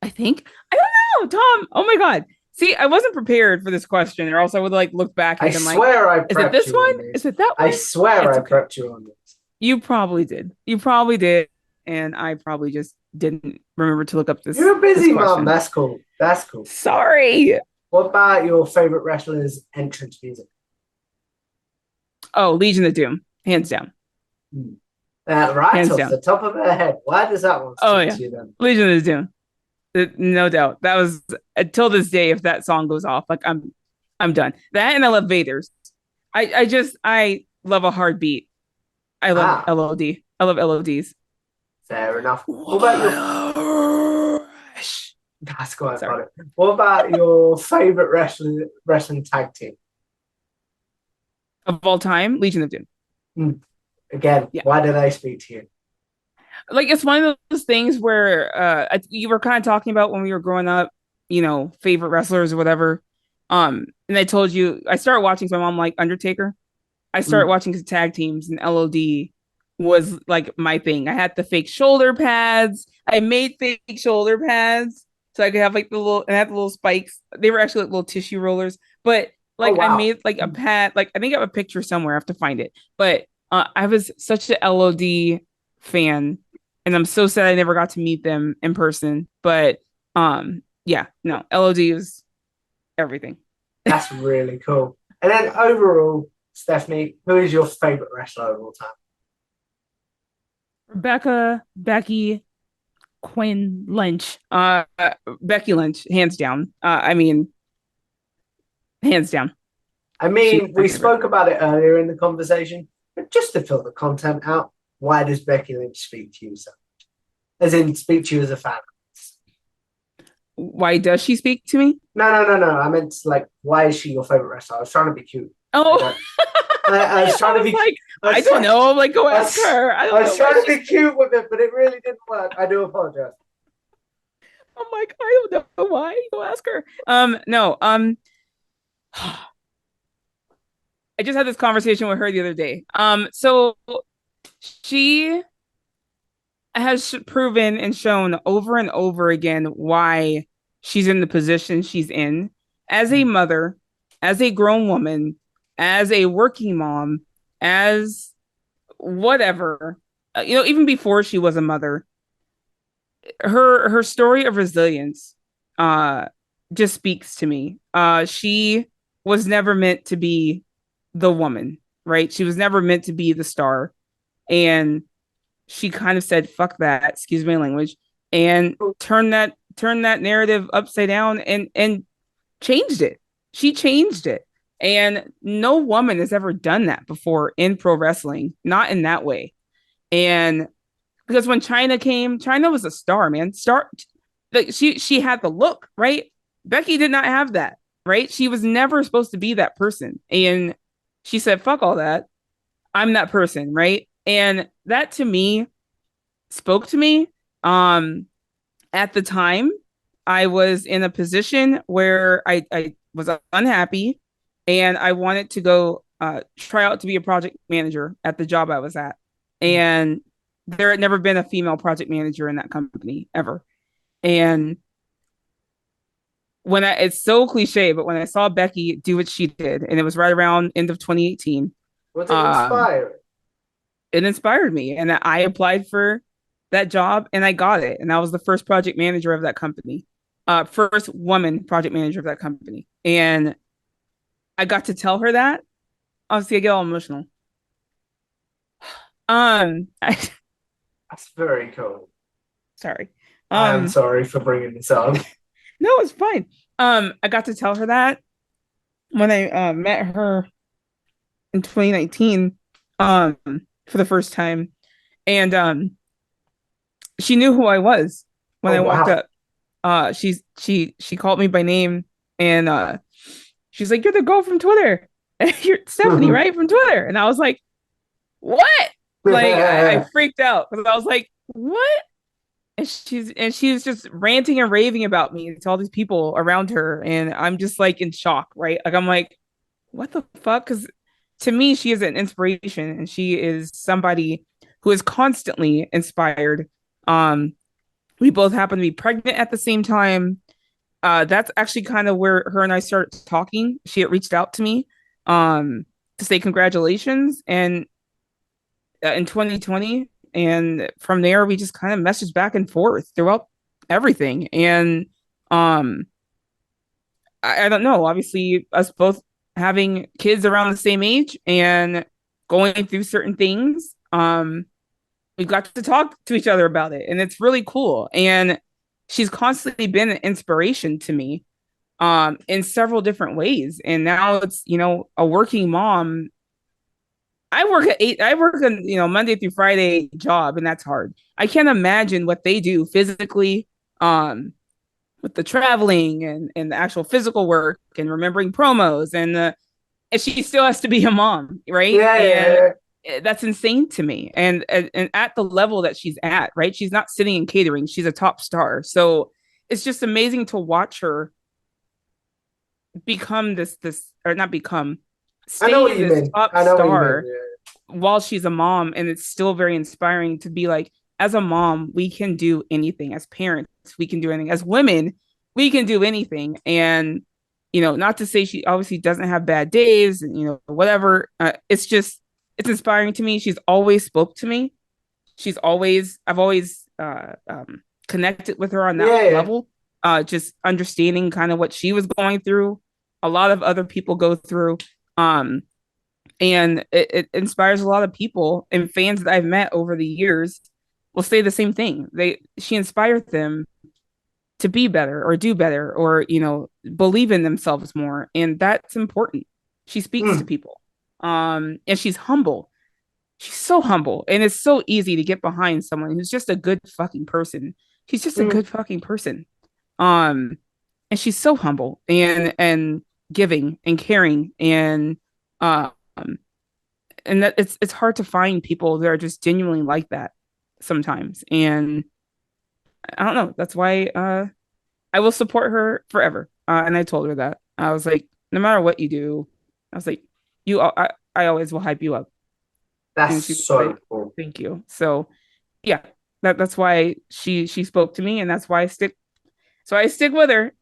I think. I don't know, Tom. Oh my God. See, I wasn't prepared for this question, or else I would like look back I and been like, swear I is it prepped this you one? on this. Is it that I one? swear It's I okay. prepped you on this. You probably did. You probably did. And I probably just didn't remember to look up You're a this busy mum. question. That's cool. That's cool. Sorry. What about your favorite wrestler's entrance music? Oh, Legion of Doom. Hands down. Hmm. Right Hands off down. the top of her head. Why does that one Oh stick yeah. to you then? Legion of Doom. No doubt. That was until this day, if that song goes off, like I'm done. That and I love Vader's. I love a hard beat. I love Ah, LOD. I love LODs. fair enough. What about your What a rush. that's quite Sorry. funny. What about your favorite wrestling tag team? Of all time, Legion of Doom. Hmm. Again, Yeah. why did I speak to you? Like it's one of those things where you were kind of talking about when we were growing up, favorite wrestlers or whatever. And I told you I started watching so my mom like Undertaker. I started Hmm. watching tag teams and LOD was like my thing. I had the fake shoulder pads. I made fake shoulder pads so I could have like the little and I had the little spikes. They were actually like little tissue rollers, but Oh like I wow. made like a pad. Like I think I have a picture somewhere. I have to find it. But I was such an LOD fan, and I'm so sad I never got to meet them in person. But yeah, no, LOD was everything. That's really cool. And then overall, Stephanie, who is your favorite wrestler of all time? Rebecca, Becky, Quinn Lynch. Becky Lynch, hands down. I mean, hands down. I She's mean, my we favorite. spoke about it earlier in the conversation, but just to fill the content out, why does Becky Lynch speak to you so? As in, speak to you as a fan? Why does she speak to me? No. I meant like, why is she your favorite wrestler? I was trying to be cute. I Oh, don't. I was I trying to was be. like, I I was don't trying. know. Like, go I ask was, her. I I don't was know why trying to she's. be cute with it, but it really didn't work. I do apologize. I'm like, I don't know why. Go ask her. No. I just had this conversation with her the other day. So she has proven and shown over and over again why she's in the position she's in as a mother, as a grown woman, as a working mom, as whatever. Even before she was a mother, her story of resilience uh just speaks to me. She was never meant to be the woman, right? She was never meant to be the star. And she kind of said, fuck that, excuse my language, and turned that narrative upside down and changed it. She changed it. And no woman has ever done that before in pro wrestling, not in that way. And because when China came, China was a star, man. Star, like she had the look, right? Becky did not have that, right? She was never supposed to be that person, and she said, "Fuck all that. I'm that person," right? And that to me spoke to me. Um, at the time, I was in a position where I was unhappy, and I wanted to go try out to be a project manager at the job I was at, and there had never been a female project manager in that company ever. And it's so cliche, but when I saw Becky do what she did, and it was right around end of 2018, Was it um, inspiring? it inspired me, and I applied for that job, and I got it, and I was the first project manager of that company, first woman project manager of that company, and I got to tell her that. Obviously, I get all emotional. I, That's very cool. sorry. I am Um, sorry for bringing this up. no, it's fine. I got to tell her that when I met her in 2019, for the first time, and she knew who I was when Oh I walked wow. up. She called me by name, and she's like, "You're the girl from Twitter. You're Stephanie, right, from Twitter." And I was like, "What?" Like I freaked out because I was like, "What?" and she was just ranting and raving about me to all these people around her, and I'm just like in shock, right? Like I'm like, what the fuck? Because to me, she is an inspiration, and she is somebody who is constantly inspired. We both happen to be pregnant at the same time. That's actually kind of where her and I started talking. She had reached out to me to say congratulations, and in 2020, and from there we just kind of messaged back and forth throughout everything. And um, I don't know. Obviously, us both having kids around the same age and going through certain things, we got to talk to each other about it, and it's really cool. And she's constantly been an inspiration to me in several different ways. And now it's, a working mom. I work on, Monday through Friday job, and that's hard. I can't imagine what they do physically, um, with the traveling and the actual physical work and remembering promos, and she still has to be a mom, right? Yeah, yeah, And yeah. that's insane to me. And at the level that she's at, right? She's not sitting in catering. She's a top star. So it's just amazing to watch her become this or not become, I know stay what you this mean. top I know what you mean. star while she's a mom. And it's still very inspiring to be like, as a mom, we can do anything. As parents, we can do anything. As women, we can do anything. And not to say she obviously doesn't have bad days and whatever. It's just it's inspiring to me. She's always spoke to me. I've always connected with her on that Yeah, yeah, yeah. level. Just understanding kind of what she was going through. A lot of other people go through. Um, and it inspires a lot of people, and fans that I've met over the years will say the same thing. She inspired them to be better or do better, or believe in themselves more, and that's important. She speaks to Mm, people, and she's humble. She's so humble, and it's so easy to get behind someone who's just a good fucking person. She's just a mm, good fucking person. um and she's so humble and giving and caring, um and that it's hard to find people that are just genuinely like that sometimes. And I don't know, that's why I will support her forever. And I told her that. I was like, no matter what you do, I was like, I always will hype you up. that's And she was so like, cool. thank you. So yeah, that's why she spoke to me, and that's why I stick with her.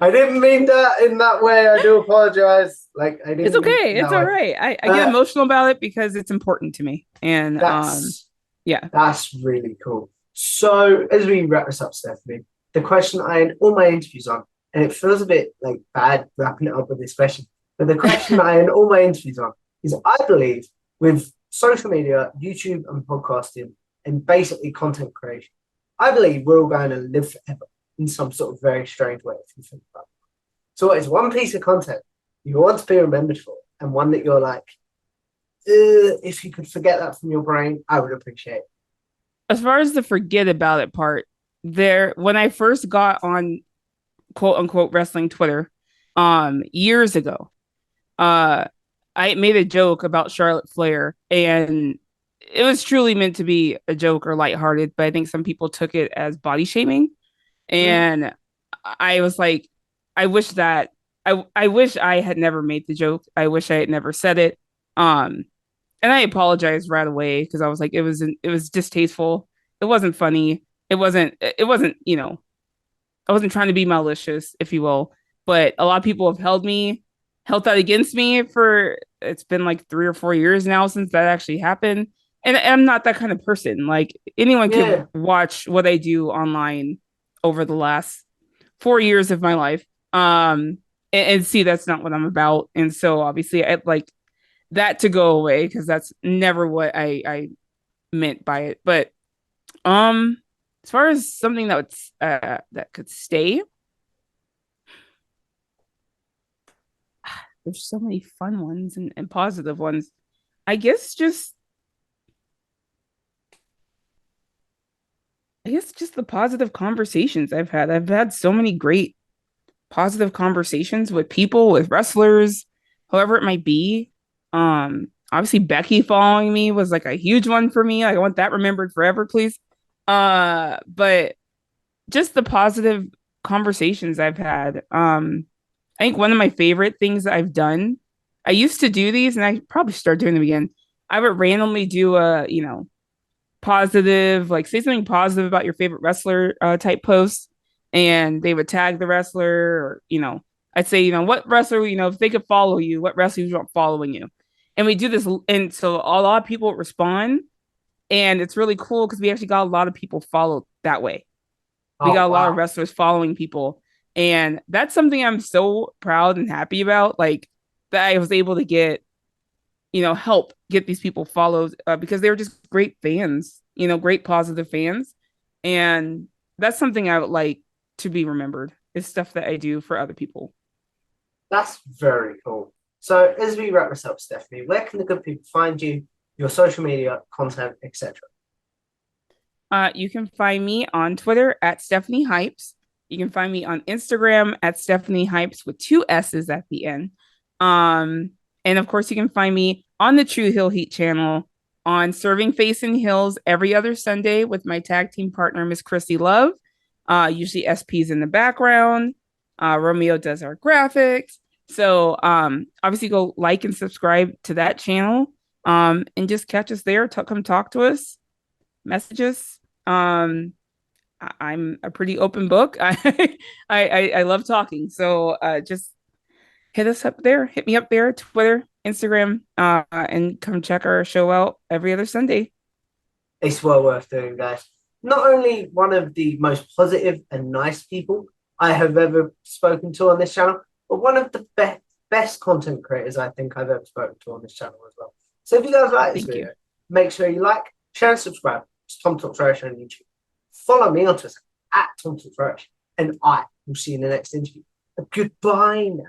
I didn't mean that in that way. I do apologize. Like I It's didn't mean it okay. in It's that all way. right. I get Uh, emotional about it because it's important to me. And that's yeah. that's really cool. So as we wrap this up, Stephanie, the question I end all my interviews on, and it feels a bit like bad wrapping it up with this question, but the question I end all my interviews on is I believe with social media, YouTube and podcasting, and basically content creation, I believe we're all going to live forever in some sort of very strange way if you think about it. So what is one piece of content you want to be remembered for, and one that you're like, if you could forget that from your brain, I would appreciate it. As far as the forget about it part, there when I first got on quote unquote wrestling Twitter, years ago, uh I made a joke about Charlotte Flair, and it was truly meant to be a joke or lighthearted, but I think some people took it as body shaming. Mm, And I was like, I wish that I wish I had never made the joke. I wish I had never said it. Um, and I apologized right away because I was like, it was distasteful. It wasn't funny. It wasn't, I wasn't trying to be malicious, if you will. But a lot of people have held that against me for it's been like 3 or 4 years now since that actually happened. And I'm not that kind of person. Like anyone can yeah, watch what I do online over the last 4 years of my life, and see that's not what I'm about. And so obviously I like that to go away because that's never what I meant by it. But um, as far as something that could stay, there's so many fun ones and positive ones. I guess just I guess just the positive conversations I've had. I've had so many great positive conversations with people, with wrestlers, whoever it might be. Obviously Becky following me was like a huge one for me. Like, I want that remembered forever, please. But just the positive conversations I've had. I think one of my favorite things that I've done, I used to do these and I probably start doing them again. I would randomly do a, positive, like say something positive about your favorite wrestler type post, and they would tag the wrestler, or I'd say, what wrestler, if they could follow you, what wrestler you want following you, and we do this, and so a lot of people respond, and it's really cool because we actually got a lot of people followed that way. We Oh got a lot of wow, wrestlers following people, and that's something I'm so proud and happy about. Like that I was able to get, help get these people followed because they were just great fans, great positive fans, and that's something I would like to be remembered. Is stuff that I do for other people. that's very cool. So as we wrap this up, Stephanie, where can the good people find you, your social media content, etc.? You can find me on Twitter at Stephanie Hypes. You can find me on Instagram at Stephanie Hypes with two S's at the end. Um, and of course, you can find me on the True Hill Heat channel on Serving Face in Hills every other Sunday with my tag team partner, Miss Chrissy Love. Usually SP's in the background. Romeo does our graphics. So obviously go like and subscribe to that channel. And just catch us there. Come talk to us, messages. I'm a pretty open book. I love talking. So just hit us up there. Hit me up there, Twitter, Instagram, and come check our show out every other Sunday. It's well worth doing, guys. Not only one of the most positive and nice people I have ever spoken to on this channel, but one of the best content creators I think I've ever spoken to on this channel as well. So if you guys like this Thank you. video, make sure you like, share, and subscribe. It's Tom Talks Irish on YouTube. Follow me on Twitter at Tom Talks Irish, and I will see you in the next interview. Goodbye now.